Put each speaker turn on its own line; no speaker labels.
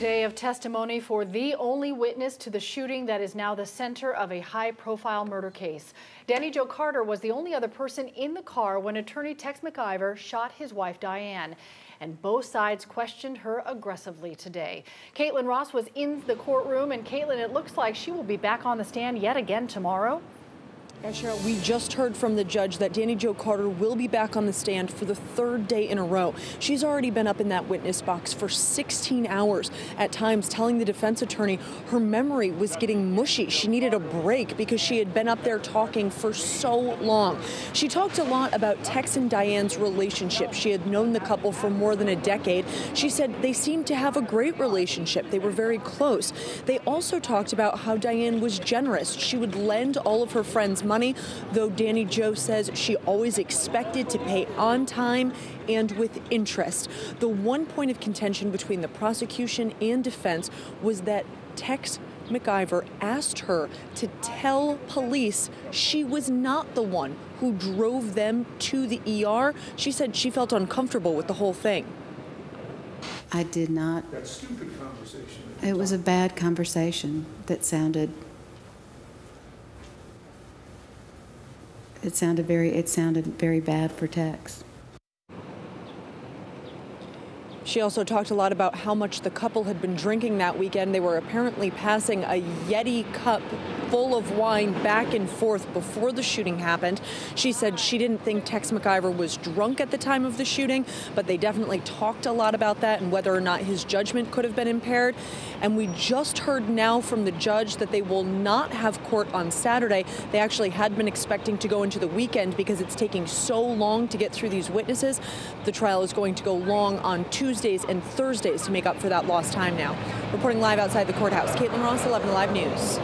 day of testimony for the only witness to the shooting that is now the center of a high-profile murder case. Dani Jo Carter was the only other person in the car when attorney Tex-McIver shot his wife Diane. And both sides questioned her aggressively today. Caitlin Ross was in the courtroom, and Caitlin, it looks like she will be back on the stand yet again tomorrow.
Yeah, Cheryl, we just heard from the judge that Dani Jo Carter will be back on the stand for the third day in a row. She's already been up in that witness box for 16 hours, at times telling the defense attorney her memory was getting mushy. She needed a break because she had been up there talking for so long. She talked a lot about Tex and Diane's relationship. She had known the couple for more than a decade. She said they seemed to have a great relationship. They were very close. They also talked about how Diane was generous. She would lend all of her friends money, though Dani Jo says she always expected to pay on time and with interest. The one point of contention between the prosecution and defense was that Tex-McIver asked her to tell police she was not the one who drove them to the ER. She said she felt uncomfortable with the whole thing.
I did not.
That stupid conversation.
It was a bad conversation that sounded. It sounded very bad for Tex.
She also talked a lot about how much the couple had been drinking that weekend. They were apparently passing a Yeti cup full of wine back and forth before the shooting happened. She said she didn't think Tex-McIver was drunk at the time of the shooting, but they definitely talked a lot about that and whether or not his judgment could have been impaired. And we just heard now from the judge that they will not have court on Saturday. They actually had been expecting to go into the weekend because it's taking so long to get through these witnesses. The trial is going to go long on Tuesdays and Thursdays to make up for that lost time now. Reporting live outside the courthouse, Caitlin Ross, 11 Alive News.